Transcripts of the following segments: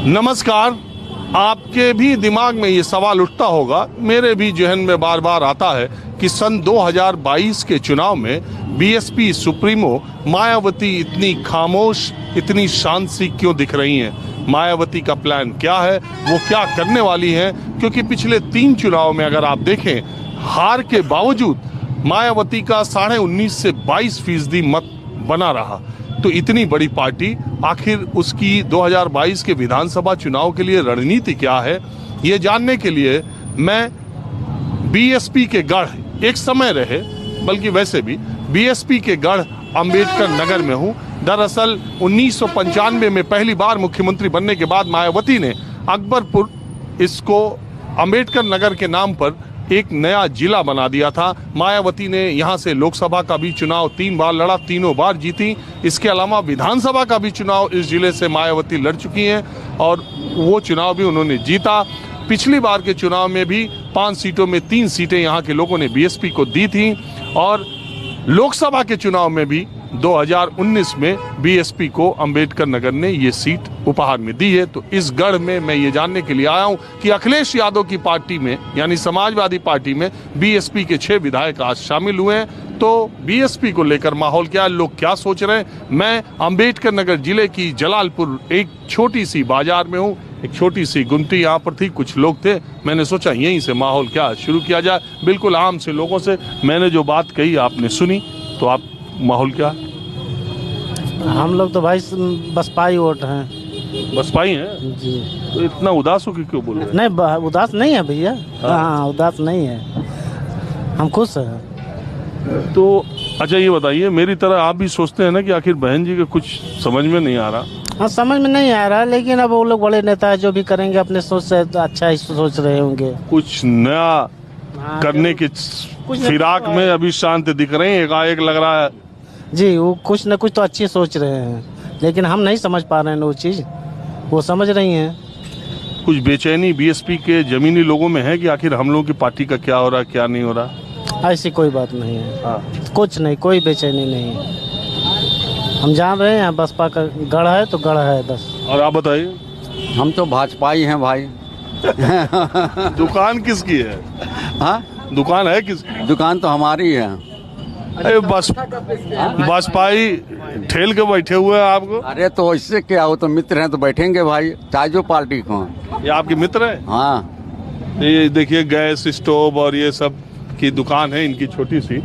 नमस्कार। आपके भी दिमाग में ये सवाल उठता होगा, मेरे भी जहन में बार बार आता है कि सन 2022 के चुनाव में बीएसपी सुप्रीमो मायावती इतनी खामोश, इतनी शांत सी क्यों दिख रही हैं? मायावती का प्लान क्या है, वो क्या करने वाली हैं? क्योंकि पिछले 3 चुनाव में अगर आप देखें, हार के बावजूद मायावती का 19.5 से 22% मत बना रहा। तो इतनी बड़ी पार्टी, आखिर उसकी 2022 के विधानसभा चुनाव के लिए रणनीति क्या है, ये जानने के लिए मैं बीएसपी के गढ़, एक समय रहे बल्कि वैसे भी बीएसपी के गढ़ अंबेडकर नगर में हूँ। दरअसल 1995 में पहली बार मुख्यमंत्री बनने के बाद मायावती ने अकबरपुर, इसको अंबेडकर नगर के नाम पर एक नया जिला बना दिया था। मायावती ने यहाँ से लोकसभा का भी चुनाव 3 बार लड़ा, तीनों बार जीती। इसके अलावा विधानसभा का भी चुनाव इस जिले से मायावती लड़ चुकी हैं और वो चुनाव भी उन्होंने जीता। पिछली बार के चुनाव में भी 5 सीटों में 3 सीटें यहाँ के लोगों ने बीएसपी को दी थी और लोकसभा के चुनाव में भी 2019 में बीएसपी को अंबेडकर नगर ने ये सीट उपहार में दी है। तो इस गढ़ में मैं ये जानने के लिए आया हूं कि अखिलेश यादव की पार्टी में, यानी समाजवादी पार्टी में बीएसपी के 6 विधायक आज शामिल हुए हैं। तो बीएसपी को लेकर माहौल क्या है, लोग क्या सोच रहे हैं? मैं अंबेडकर नगर जिले की जलालपुर एक छोटी सी बाजार में हूँ। एक छोटी सी गुमटी यहाँ पर थी, कुछ लोग थे, मैंने सोचा यहीं से माहौल क्या शुरू किया जाए। बिल्कुल आम से लोगों से मैंने जो बात कही आपने सुनी, तो आप माहौल क्या? हम लोग तो भाई बसपा ही वोट हैं। बसपा ही हैं जी। तो इतना उदास हो क्यों बोल रहे हैं? नहीं, उदास नहीं है भैया। हाँ, उदास नहीं है, हम खुश हैं। तो अच्छा ये बताइए, मेरी तरह आप भी सोचते हैं ना कि आखिर बहन जी का कुछ समझ में नहीं आ रहा? हाँ, समझ में नहीं आ रहा, लेकिन अब वो लोग बड़े नेता है, जो भी करेंगे अपने सोच से तो अच्छा ही सोच रहे होंगे। कुछ नया करने के फिराक में अभी शांत दिख रहे हैं, एकाएक लग रहा है जी वो कुछ न कुछ तो अच्छी सोच रहे हैं, लेकिन हम नहीं समझ पा रहे हैं वो चीज़, वो समझ रही हैं। कुछ बेचैनी बीएसपी के जमीनी लोगों में है कि आखिर हम लोगों की पार्टी का क्या हो रहा है, क्या नहीं हो रहा? ऐसी कोई बात नहीं है। हाँ। कुछ नहीं, कोई बेचैनी नहीं है। हम जान रहे हैं बसपा का गढ़ है तो गढ़ है बस। और आप बताइए? हम तो भाजपा ही हैं भाई। दुकान किसकी है? हाँ, दुकान है किसकी? दुकान तो हमारी है। अरे बसपाई ठेल के बैठे हुए हैं आपको? अरे तो इससे क्या हो, तो मित्र हैं तो बैठेंगे भाई, चाहे जो पार्टी को। ये आपके मित्र है? हाँ। ये देखिए गैस स्टोव और ये सब की दुकान है इनकी छोटी सी।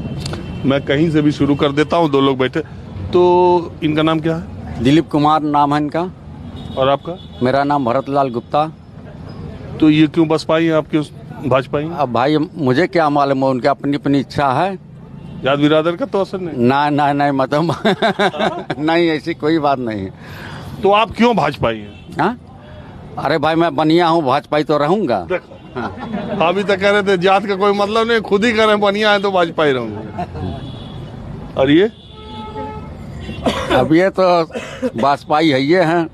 मैं कहीं से भी शुरू कर देता हूँ, 2 लोग बैठे। तो इनका नाम क्या है? दिलीप कुमार नाम है इनका। और आपका? मेरा नाम भरतलाल गुप्ता। तो ये क्यों बसपाई हैं, आप क्यों भाजपा ही? अब भाई मुझे क्या मालूम है, उनकी अपनी अपनी इच्छा है। जात बिरादर का तो असर नहीं? नहीं मतलब नहीं, ऐसी कोई बात नहीं। तो आप क्यों भाजपाई हैं? हाँ, अरे भाई मैं बनिया हूँ, भाजपाई तो रहूंगा। हाँ। अभी तक कह रहे थे जात का कोई मतलब नहीं, खुद ही कह रहे हैं बनिया है तो भाजपाई रहूंगा। और ये अब ये तो भाजपाई है, ये हैं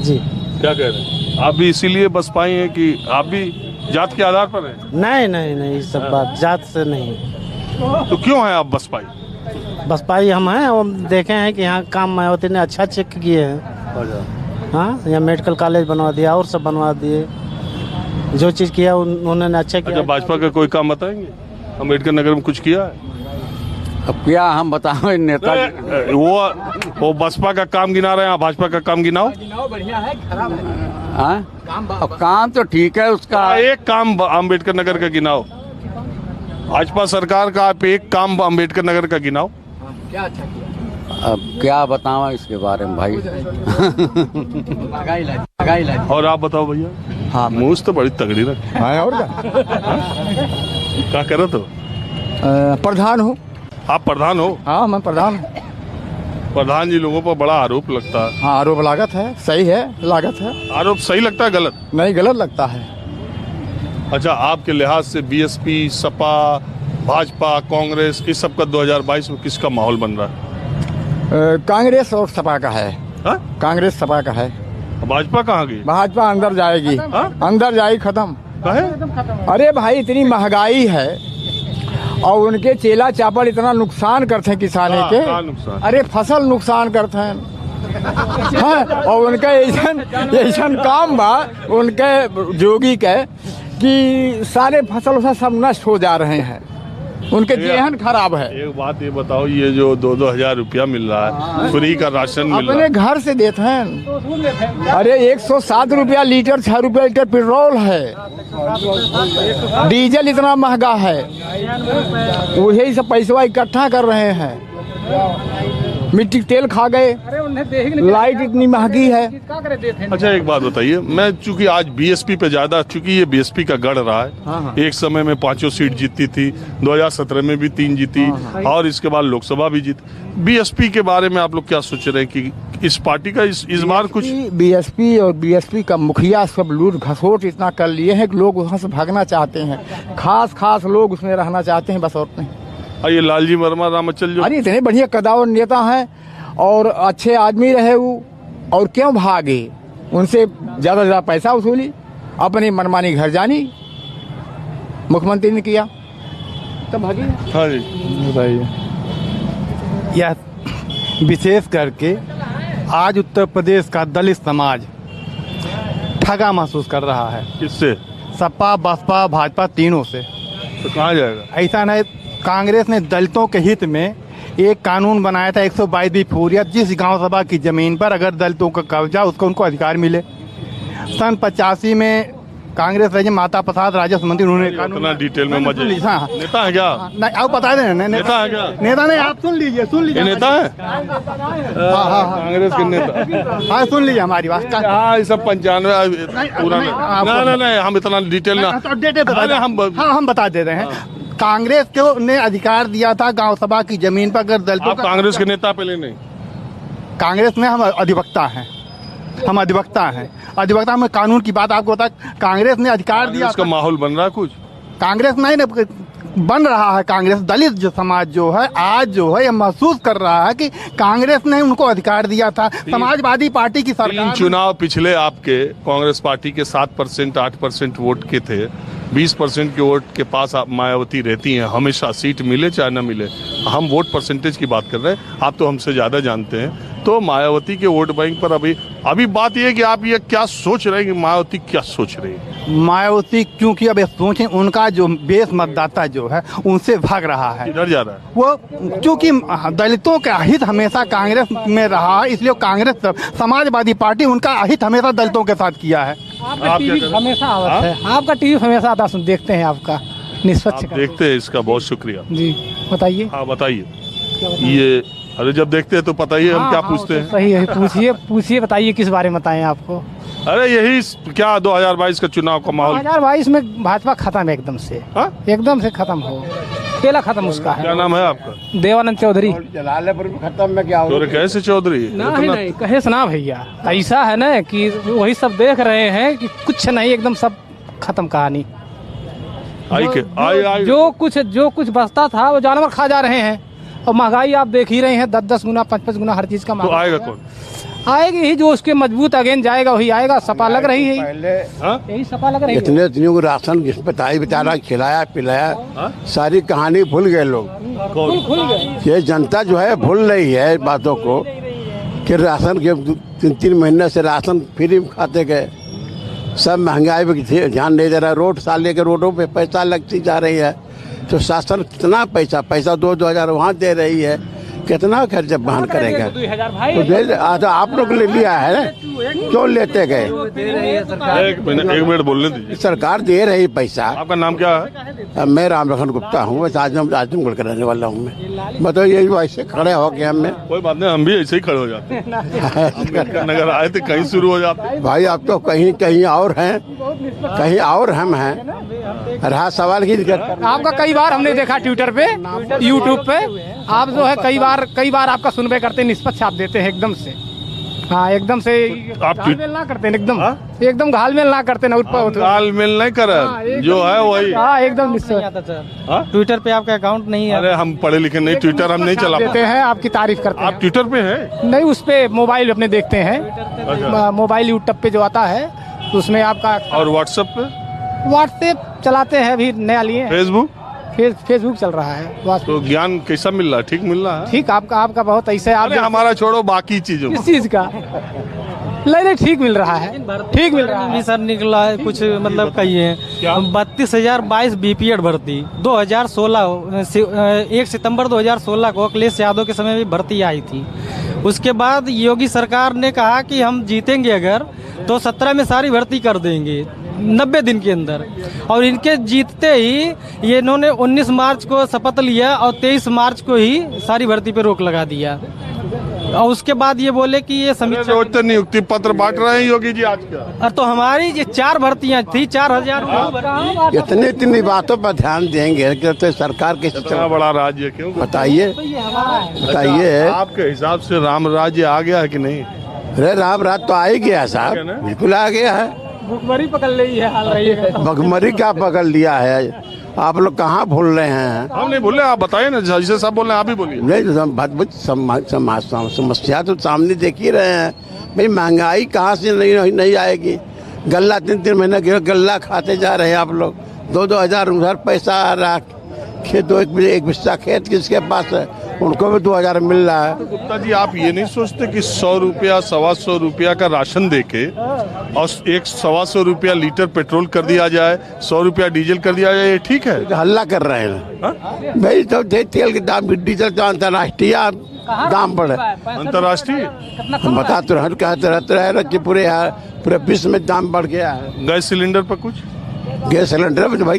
जी। क्या कह रहे हैं आप भी? इसीलिए बसपाई हैं कि आप भी जात के आधार पर हैं? नहीं नहीं नहीं, सब बात जात से नहीं। तो क्यों हैं आप बसपाई? बसपाई हम हैं, वो देखे हैं कि यहाँ काम मायावती ने अच्छा चेक किए हैं। हाँ, यहाँ मेडिकल कॉलेज बनवा दिया और सब बनवा दिए, जो चीज़ किया उन्होंने अच्छा किया। अच्छा, भाजपा का कोई काम बताएंगे? अम्बेडकर नगर में कुछ किया है? अब क्या हम बताओ, नेता वो बसपा का काम गिना रहे हैं, आप भाजपा का काम गिनाओ। बढ़िया है, खराब है? अब काम तो ठीक है उसका। एक काम अम्बेडकर नगर का गिनाओ, भाजपा सरकार का आप एक काम अम्बेडकर नगर का गिनाओ। क्या अच्छा किया? अब क्या बताऊं इसके बारे में भाई। और आप बताओ भैया? हाँ, मूछ तो बड़ी तगड़ी रखी। हाँ, और क्या कर रहे हो? प्रधान हूँ। आप प्रधान हो? हाँ, मैं प्रधान हूँ। प्रधान जी लोगों पर बड़ा आरोप लगता है। हाँ, आरोप लागत है, सही है, लागत है। आरोप सही लगता है, गलत? नहीं, गलत लगता है। अच्छा, आपके लिहाज से बीएसपी, सपा, भाजपा, कांग्रेस, इस सब का 2022 में किसका माहौल बन रहा है? कांग्रेस और सपा का है। हा? कांग्रेस सपा का है। भाजपा कहाँ गई? भाजपा अंदर जाएगी। हा? अंदर जाएगी, खत्म। काहे? अरे भाई, इतनी महंगाई है और उनके चेला चापड़ इतना नुकसान करते हैं किसाने के। नुकसान? अरे फसल नुकसान करते हैं, हाँ, और उनका ऐसन काम बा उनके जोगी के कि सारे फसल उसल सब नष्ट हो जा रहे हैं, उनके जेहन खराब है। एक बात ये बताओ, ये जो 2-2 हजार रुपया मिल रहा है, फ्री का राशन मिल रहा अपने है, घर से देते हैं। अरे 107 रुपया लीटर, 6 रुपया लीटर पेट्रोल है, डीजल इतना महंगा है, वही सब पैसा इकट्ठा कर रहे हैं। मिट्टी तेल खा गए, लाइट इतनी महंगी है। अच्छा एक बात बताइए, मैं चूंकि आज बीएसपी पे ज्यादा, चूंकि ये बीएसपी का गढ़ रहा है, एक समय में 5 सीट जीती थी, 2017 में भी 3 जीती, और इसके बाद लोकसभा भी जीती। बीएसपी के बारे में आप लोग क्या सोच रहे हैं कि इस पार्टी का इस बार कुछ? बीएसपी और बीएसपी का मुखिया सब लूट घसोट इतना कर लिए हैं कि लोग वहाँ से भागना चाहते हैं, खास लोग उसमें रहना चाहते हैं, बस और नहीं। ये लालजी वर्मा, रामाचल जो, अरे इतने बढ़िया कदावर नेता हैं और अच्छे आदमी रहे वो, और क्यों भागे? उनसे ज्यादा से ज्यादा पैसा वसूली, अपनी मनमानी घर जानी मुख्यमंत्री ने किया, तब भागी। हाँ जी बताइए। यह विशेष करके आज उत्तर प्रदेश का दलित समाज ठगा महसूस कर रहा है। किससे? सपा, बसपा, भाजपा तीनों से। तो कहाँ जाएगा? ऐसा नहीं, कांग्रेस ने दलितों के हित में एक कानून बनाया था 122 फूरिया, जिस गांव सभा की जमीन पर अगर दलितों का कब्जा उसको उनको अधिकार मिले। सन 85 में कांग्रेस रहे माता प्रसाद राजस्व मंत्री, उन्होंने इतना डिटेल में मजे। हाँ, नेता है क्या? नहीं आप बता दें। नेता है क्या? नेता नहीं, आप सुन लीजिए। ये नेता है? हाँ, कांग्रेस के नेता? हाँ सुन लीजिए हमारी बात। हाँ, ये सब 95 पुराना। नहीं, हम इतना डिटेल ना, हम बता दे रहे हैं। कांग्रेस को ने अधिकार दिया था गांव सभा की जमीन पर अगर दलितों आप कांग्रेस के नेता पहले नहीं? कांग्रेस में हम अधिवक्ता हैं, अधिवक्ता में कानून की बात आपको बता। कांग्रेस ने अधिकार दिया, इसका माहौल बन रहा है कुछ? कांग्रेस नहीं बन रहा है। कांग्रेस दलित जो समाज जो है आज जो है, यह महसूस कर रहा है कि कांग्रेस ने उनको अधिकार दिया था। समाजवादी पार्टी की सरकार, चुनाव पिछले आपके कांग्रेस पार्टी के 7%, 8% वोट के थे, 20% के वोट के पास आप मायावती रहती हैं, हमेशा सीट मिले चाहे न मिले। हम वोट परसेंटेज की बात कर रहे हैं, आप तो हमसे ज्यादा जानते हैं। तो मायावती के वोट बैंक पर अभी बात यह है कि आप ये क्या सोच रहे हैं कि मायावती क्या सोच रही है? मायावती क्योंकि अब सोचें, उनका जो बेस मतदाता जो है उनसे भाग रहा है। इधर जा रहा है वो, क्योंकि दलितों का हित हमेशा कांग्रेस में रहा है, इसलिए कांग्रेस समाजवादी पार्टी उनका हित हमेशा दलितों के साथ किया है। आपका टीवी हमेशा आवत है, आपका टीवी हमेशा आता देखते हैं, आपका निष्पक्ष देखते हैं, इसका बहुत शुक्रिया जी। बताइए। हाँ बताइए। ये अरे जब देखते हैं तो पता ही हम क्या पूछते हैं। सही है, पूछिए बताइए किस बारे में बताएं आपको। अरे यही क्या 2022 का चुनाव का माहौल? 2022 में भाजपा खत्म है एकदम से। एकदम से खत्म हो, खेला खत्म उसका है। क्या नाम है आपका? देवानंद चौधरी। खत्म में क्या तो कैसे चौधरी? नहीं कहे सुना भैया, ऐसा है ना कि वही सब देख रहे हैं कि कुछ नहीं, एकदम सब खत्म कहानी। जो कुछ बचता था वो जानवर खा जा रहे हैं, और महंगाई आप देख ही रहे हैं, 10-10 गुना 5-5 गुना हर चीज का। तो आएगा कौन? आएगी ही जो उसके मजबूत अगेन जाएगा वही आएगा। सपा लग रही है, यही सपा लग रही है। इतने दिनों को राशन बताई बेचारा, खिलाया पिलाया, सारी कहानी भूल गए लोग। खुल गए। ये जनता जो है भूल रही है बातों को कि राशन के 3-3 महीने से राशन फ्री में खाते गए, सब महंगाई पे ध्यान नहीं दे रहा। रोड साले के रोडों पे पैसा लगती जा रही है, तो शासन कितना पैसा 2-2 हजार वहाँ दे रही है, कितना खर्च बहन करेगा? तो आप लोग ले लिया है, क्यों लेते गए? एक मिनट बोलने दीजिए। सरकार दे रही पैसा। आपका नाम क्या है? मैं राम लखन गुप्ता हूँ, आजमगढ़ का रहने वाला हूँ मैं। बताओ ये ऐसे खड़े हो गए हमें। कोई बात नहीं, हम भी ऐसे ही खड़े हो जाते हैं। नगर आए थे कहीं शुरू हो जाते। भाई आप तो कहीं और हैं, कहीं और हम हैं। रहा सवाल की आपका कई बार हमने देखा ट्विटर पे, यूट्यूब पे, आप जो है कई बार आपका सुनबे करते हैं, निष्पक्ष आप देते हैं एकदम से। हाँ एकदम से आप घालमेल ना करते हैं, एकदम घालमेल ना करते ना, घालमेल नहीं कर, जो है वही। हाँ एकदम निश्चय। ट्विटर पे आपका अकाउंट नहीं है? अरे हम पढ़े लिखे नहीं, ट्विटर हम नहीं चला देते हैं, आपकी तारीफ करते हैं। आप ट्विटर पे हैं? नहीं, उस पे मोबाइल अपने देखते हैं, मोबाइल यूट्यूब पे जो आता है उसमें आपका। और व्हाट्सएप पे? व्हाट्सएप चलाते हैं, अभी नया लिए। फेसबुक? फेसबुक चल रहा है बस। तो ज्ञान कैसा मिल रहा है? ठीक मिल रहा है? ठीक आपका बहुत ऐसे आप अरे हमारा छोड़ो, बाकी चीजों किस चीज का नहीं ठीक मिल रहा है, ठीक मिल रहा भी है। सर निकला है कुछ मतलब कहिए 32,022 बीपीएड भर्ती 2016 1 सितंबर 2016 को अखिलेश यादव के समय भी भर्ती आई थी। उसके बाद योगी सरकार ने कहा कि हम जीतेंगे अगर तो 17 में सारी भर्ती कर देंगे 90 दिन के अंदर, और इनके जीतते ही ये इन्होंने 19 मार्च को शपथ लिया और 23 मार्च को ही सारी भर्ती पे रोक लगा दिया। और उसके बाद ये बोले कि ये समीक्षा रोज तो नियुक्ति पत्र बांट रहे हैं योगी जी आज का। तो हमारी ये 4 भर्तियां थी 4,000। इतनी बातों पर ध्यान देंगे कि तो सरकार के इतना बड़ा राज्य क्यों? बताइए बताइए। आपके हिसाब से राम राज्य आ गया है कि नहीं? अरे राम रात तो आ ही गया साहब, बिल्कुल आ गया है। भुखमरी पकड़ ली है, हाल रही है। भगमरी क्या पकड़ लिया है? आप लोग कहाँ भूल रहे हैं? हम नहीं भूले, आप बताइए ना, जैसे सब बोल रहे हैं आप ही बोलिए। नहीं, समस्या तो सामने देख ही रहे हैं भाई। महंगाई कहाँ से नहीं आएगी? गल्ला 3-3 महीने गल्ला खाते जा रहे हैं आप लोग। 2-2 हज़ार उधर पैसा आ रहा, खेत एक बिस्सा खेत किसके पास है, उनको भी 2,000 मिल रहा है। गुप्ता जी, आप ये नहीं सोचते कि 100 रुपया 125 रुपया का राशन देके और 125 रुपया लीटर पेट्रोल कर दिया जाए, 100 रुपया डीजल कर दिया जाए, ये ठीक है? हल्ला कर रहे हैं भाई। तो तेल के दाम, डीजल का अंतर्राष्ट्रीय दाम बढ़े। अंतर्राष्ट्रीय हम बताते रहते रहे कि पूरे विश्व में दाम बढ़ गया है। गैस सिलेंडर पर कुछ, गैस सिलेंडर में तो भाई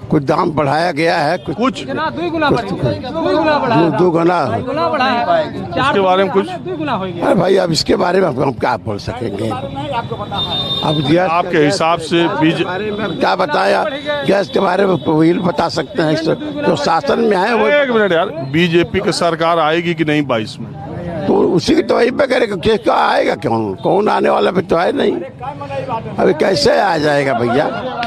कुछ दाम बढ़ाया गया है, कुछ 2 गुना बढ़ा इसके बारे में कुछ। अरे भाई अब इसके बारे में हम क्या बोल सकेंगे? अब गैस आपके हिसाब से क्या बताया? गैस के बारे में वही बता सकते हैं जो शासन में है वो। एक मिनट यार, बीजेपी की सरकार आएगी कि नहीं 22 में? तो उसी की तो वही पे करेगा, क्या आएगा? कौन आने वाला भी तो है नहीं। अभी कैसे आ जाएगा भैया?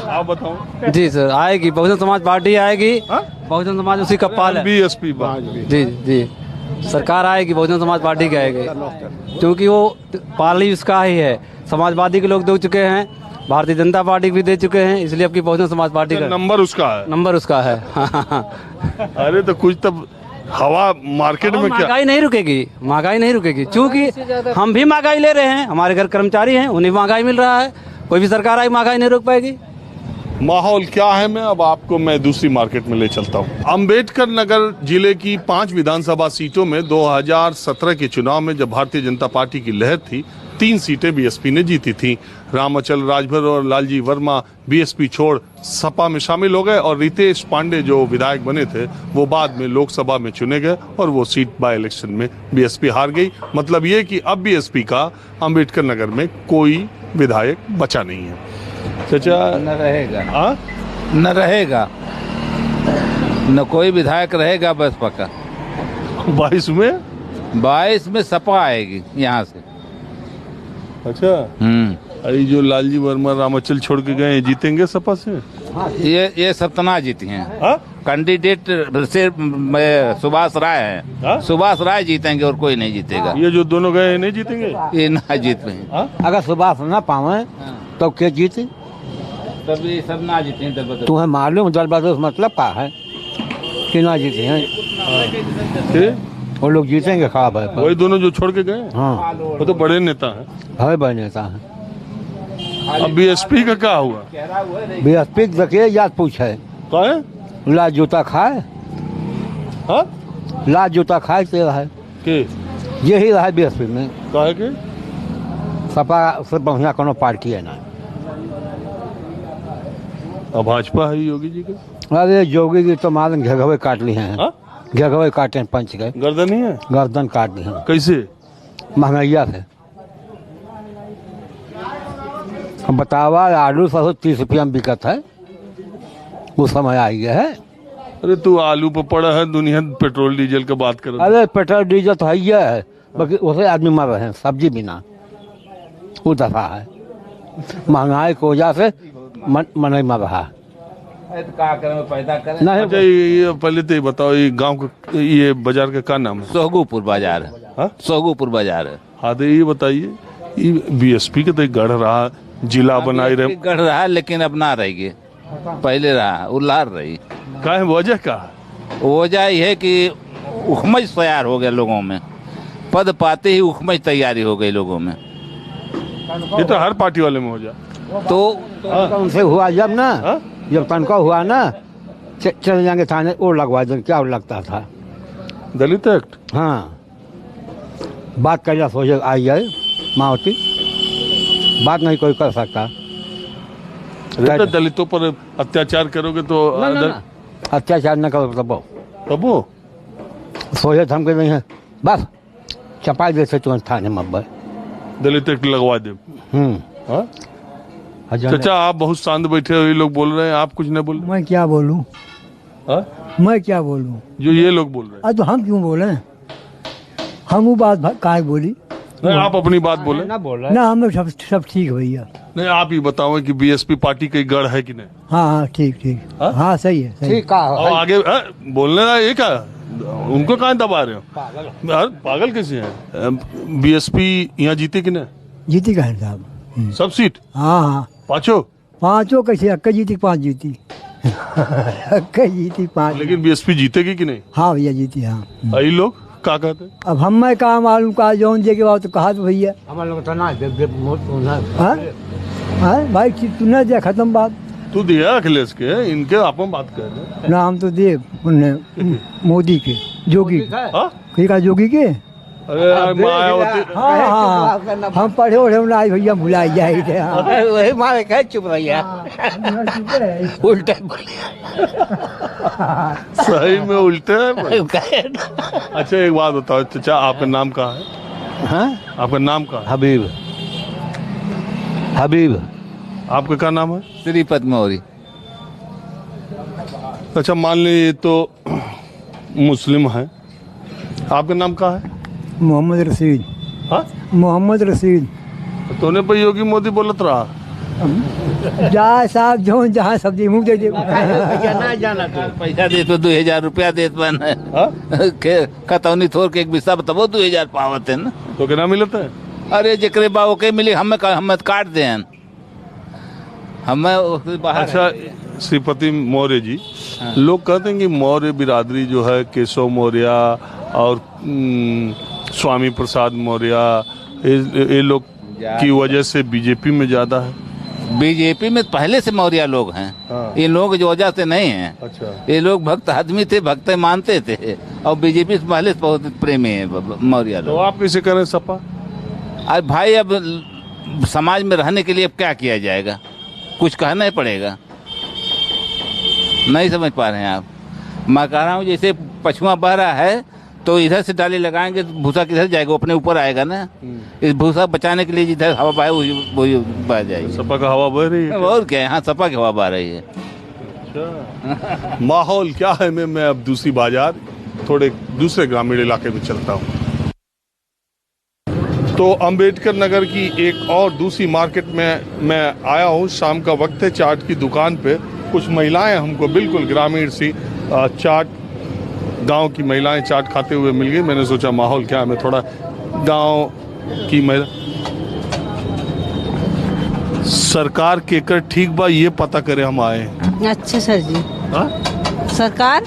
आप बताओ। जी सर, आएगी, बहुजन समाज पार्टी आएगी। बहुजन समाज उसी का पाल है। बीएसपी जी जी, सरकार आएगी, बहुजन समाज पार्टी की आएगी, क्योंकि वो पाल ही उसका ही है। समाजवादी के लोग दे चुके हैं, भारतीय जनता पार्टी भी दे चुके हैं, इसलिए अब की बहुजन समाज पार्टी का नंबर उसका है। अरे तो कुछ तब हवा मार्केट में क्या? महंगाई नहीं रुकेगी, क्योंकि हम भी महंगाई ले रहे हैं, हमारे घर कर्मचारी हैं, उन्हें महंगाई मिल रहा है। कोई भी सरकार आई महंगाई नहीं रोक पाएगी। माहौल क्या है? मैं दूसरी मार्केट में ले चलता हूँ। अंबेडकर नगर जिले की 5 विधानसभा सीटों में 2017 के चुनाव में जब भारतीय जनता पार्टी की लहर थी, 3 सीटें बीएसपी ने जीती थी। रामाचल राजभर और लालजी वर्मा बीएसपी छोड़ सपा में शामिल हो गए और रितेश पांडे जो विधायक बने थे वो बाद में लोकसभा में चुने गए और वो सीट बाय इलेक्शन में बीएसपी हार गई। मतलब ये कि अब बीएसपी का अंबेडकर नगर में कोई विधायक बचा नहीं है। चाचा, न रहेगा, हाँ न रहेगा, न कोई विधायक रहेगा, बस पक्का। 22 में 22 में सपा आएगी यहाँ से। अच्छा, अरे जो लालजी वर्मा रामाचल छोड़ के गए जीतेंगे सपा से? ये सतना जीती हैं। हाँ? कैंडिडेट से सुभाष राय हैं। सुभाष राय जीतेंगे और कोई नहीं जीतेगा। ये जो दोनों गए नहीं जीतेंगे? ये ना जीत रहे। अगर सुभाष न पावे तो क्या जीते? तब ये सब ना जीते हैं। तुम्हें मालूम जबरदस्त मतलब क्या है कि ना जीते हैं? वो लोग जीतेंगे खराब है। वही दोनों जो छोड़ के गए? हाँ, वो तो बड़े नेता हैं। है बड़े नेता है। अब बीएसपी का क्या हुआ? बीएसपी देखिए, याद पूछे ला जूता खाए, हाँ? ला जूता खाए से है के यही रहा बीएसपी में। काहे के? सपा से बढ़िया कोनो पार्टी है ना। अब भाजपा है योगी जी के। अरे योगी जी तो मालूम घेघवे काट ली हैं। घेघवे काटे पंच गए, गर्दन नहीं है, गर्दन काट दी है। कैसे? महंगाइया से। हम बतावा, आलू 130 रुपया में बिकत है, वो समय आ गया है। अरे तू आलू पर पड़ा है, दुनिया पेट्रोल डीजल का बात कर। अरे पेट्रोल डीजल तो है, बाकी उसे आदमी मर रहे हैं, सब्जी बिना वो दफा है। महंगाई की वजह से मन ही मर रहा है। पैदा करें। नहीं, अच्छा, ये पहले तो ये बताओ, ये गांव का, ये बाजार का क्या नाम है? सोहगुपुर बाजार है। हाँ? सोहगुपुर बाजार है। हाँ, तो ये बताइए, ये बीएसपी के तो गढ़ रहा, जिला बनाए रहे, गढ़ रहा, लेकिन अब ना रहेगी। पहले रहा उल्लार रही। क्या है वजह का? वजह यह है कि उखमज तैयार हो गया लोगों में, पद पाते ही उखमज तैयारी हो गई लोगों में। ये तो हर पार्टी वाले में हो जाए। तो उनसे हुआ जब ना, जब तनख्वाह हुआ ना, चले जाएंगे थाने और लगवा देंगे, क्या लगता था दलित एक्ट। हाँ, बात करना सोचे आई जाए मावती, बात नहीं कोई कर सकता। तो दलितों पर अत्याचार करोगे तो अत्याचार न करो तब वो सोचे थमके नहीं है, बस चपा देते तुरंत थाने में दलित एक्ट लगवा दे। चाचा आप बहुत शांत बैठे हो, ये लोग बोल रहे हैं, आप कुछ नहीं बोल रहे। मैं क्या बोलूं? मैं क्या बोलूं जो ये लोग बोल रहे हैं? तो हम क्यों बोले? हम वो बात काहे बोली? नहीं, आप अपनी बात बोले ना, हम सब ठीक भैया। नहीं, आप ही बताओ कि बीएसपी पार्टी का गढ़ है कि नहीं? हाँ ठीक। हाँ सही है, ठीक। और आगे बोलने ना, ये क्या उनको कहाँ दबा रहे हो? पागल कैसे हैं? बीएसपी यहाँ जीते कि नहीं? जीती का है साहब, सब सीट। हाँ पांचों कैसे? अक्का जीती, 5 जीती। अक्का जीती 5। लेकिन बीएसपी जीतेगी कि नहीं? हाँ भैया जीती। हाँ ये लोग क्या कहते हैं? अब हमें कहा मालूम, कहा जौन दे के बाद तो कहा तो भैया हमारे लोग तो ना भाई तू न दे, खत्म बात। तू दिया अखिलेश के, इनके आप बात कर रहे ना, हम तो दे उनने मोदी के, जोगी का जोगी के। अरे यार मायावती। हाँ, हम पढ़े ओढ़े ना भैया, भुलाई जाए थे। वही मारे कहे चुप रहिए, उल्टा सही में उल्टे है। अच्छा एक बात बताओ चाचा, आपका नाम कहाँ है? आपका नाम कहाँ है? हबीब। आपका क्या नाम है? श्रीपद मौर्य। अच्छा मान लीजिए तो मुस्लिम है, आपका नाम क्या है? मोहम्मद रशीद। मोहम्मद रशीद। तूने पर योगी मोदी बोलत रहा। जा साहब, जो जहाँ सब मुँह दे दे। पैसा दे तो 2000 रुपया देत बन खतौनी थोड़ के एक बिस्सा बताओ 2000 पावत है ना, तो क्या मिलता है? अरे जकरे बाबू के मिली हमें काट दे हमें बाहर। अच्छा श्रीपति मौर्य जी, लोग कहते हैं कि मौर्य बिरादरी जो है, केशव मौर्य और स्वामी प्रसाद मौर्य, ये लोग की वजह से बीजेपी में ज्यादा है। बीजेपी में पहले से मौर्य लोग हैं। ये लोग जो वजह से नहीं हैं। अच्छा। ये लोग भक्त आदमी थे, भक्त मानते थे, और बीजेपी से पहले से बहुत प्रेमी है मौर्य लोग। तो आप कैसे करें सपा? अरे भाई अब समाज में रहने के लिए अब क्या किया जाएगा, कुछ कहना ही पड़ेगा। नहीं समझ पा रहे हैं आप? मैं कह रहा हूँ जैसे पछुआ बह रहा है तो इधर से डाली लगाएंगे, भूसा किधर जाएगा? अपने ऊपर आएगा ना। इस भूसा बचाने के लिए जिधर हवा बहे वही बह जाएगी। सपा का हवा बह रही है और क्या, यहाँ सपा की हवा बह रही है। माहौल क्या है? मैं अब दूसरी बाजार, थोड़े दूसरे ग्रामीण इलाके में चलता हूँ। तो अंबेडकर नगर की एक और दूसरी मार्केट में मैं आया हूँ। शाम का वक्त है, चाट की दुकान पे कुछ महिलाएं हमको बिल्कुल ग्रामीण सी चाट, गांव की महिलाएं चाट खाते हुए मिल गई। मैंने सोचा माहौल क्या है, मैं थोड़ा गांव की महिला। सरकार केकर ठीक बा ये पता करे हम आए। अच्छा सर जी। सरकार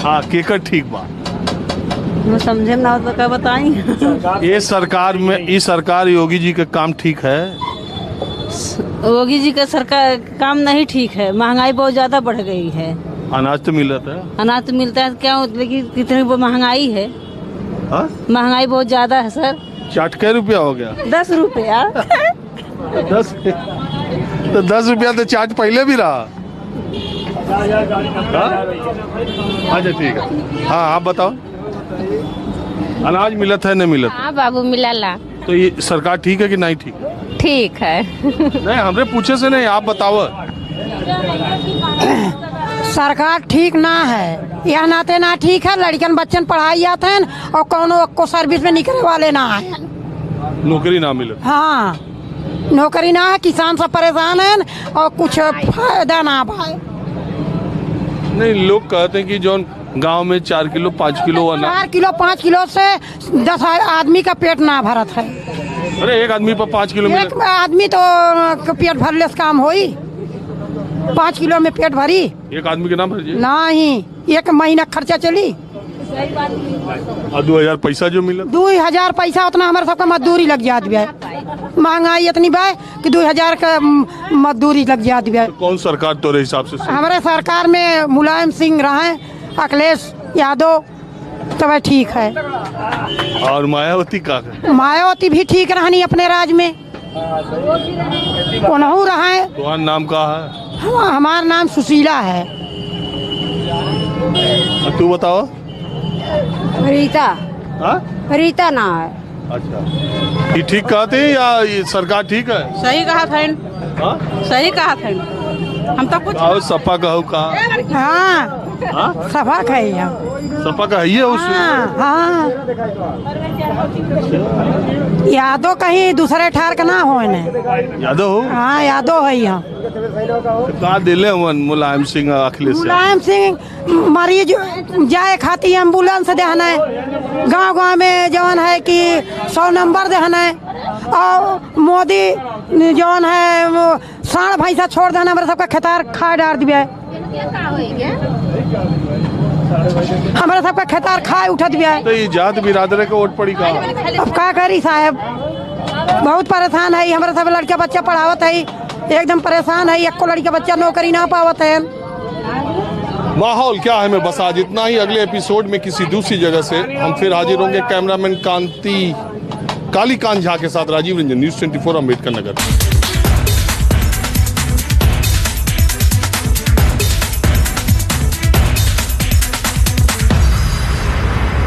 हाँ केकर ठीक बा समझे ना तो क्या बताएं। ये सरकार में, ये सरकार योगी जी का काम ठीक है? योगी जी का सरकार काम नहीं ठीक है, महंगाई बहुत ज्यादा बढ़ गई है। अनाज तो मिल रहा है? अनाज तो मिलता है क्या, लेकिन कितनी महंगाई है। महंगाई बहुत ज्यादा है सर। चाट कै रुपया हो गया? 10 रुपया। 10 रुपया तो चाट पहले भी रहा। अच्छा ठीक है। हाँ आप बताओ, अनाज मिलत है नहीं मिलत? हाँ बाबू मिला। तो ये सरकार ठीक है कि नहीं ठीक? ठीक है। नहीं हमरे पूछे से नहीं, आप बताओ। सरकार ठीक ना है, यह नाते ना ठीक है। लड़कियन बच्चन पढ़ाई जाते हैं और कोनो को सर्विस में निकले वाले ना है, नौकरी ना मिले। हाँ नौकरी ना है, किसान सब परेशान हैं और कुछ फायदा ना भाई। नहीं लोग कहते हैं कि जो गांव में 4 किलो 5 किलो 4 किलो 5 किलो से 10 आदमी का पेट ना भरत है। अरे एक आदमी पर 5 किलो एक आदमी तो पेट भरले से काम होई। 5 किलो में पेट भरी एक आदमी के नाम भर जाए नहीं, 1 महीना खर्चा चली। और 2000 पैसा जो मिला 2000 पैसा उतना हमारे सबका मजदूरी लग जाती है। महंगाई इतनी बा कि 2000 का मजदूरी लग जाती है। कौन सरकार तोरे हिसाब से हमारे सरकार में मुलायम सिंह रहे, अखिलेश यादव तब ठीक है। और मायावती का मायावती भी ठीक रहनी अपने राज में, उन्हों रहे। तुम्हारा नाम का है? हमारा नाम सुशीला है। तू बताओ। रीता। हाँ? रीता ना है। अच्छा, ये ठीक कहते हैं या ये सरकार ठीक है? सही कहा था। हाँ? सही कहा था। हम तो कुछ आओ सपा कहो कहा। हाँ सपा का ही है। सपा का है उस हाँ यादव कहीं दूसरे ठार का ना हो यादव हो। हाँ यादव है यहाँ। कहा दिले मुलायम सिंह अखिलेश मुलायम सिंह मरीज जाए खाती एम्बुलेंस देना है, गांव में जवन है कि 100 नंबर देना है। और मोदी जवन है साढ़ भैंसा छोड़ देना, हमारे सबका खेतार खा डाल दिया है। हमारे सबका खेतार खाए उठा दिया है। तो ये जात बिरादर के वोट पड़ी का। अब क्या करी साहब, बहुत परेशान है। हमारे सब लड़का बच्चा पढ़ावत है, एकदम परेशान है। एक को लड़का बच्चा नौकरी ना पावत है। माहौल क्या है मैं बस आज इतना ही। अगले एपिसोड में किसी दूसरी जगह से हम फिर हाजिर होंगे। कैमरामैन कालीकांत झा के साथ राजीव रंजन, न्यूज़ 24 अम्बेडकर नगर।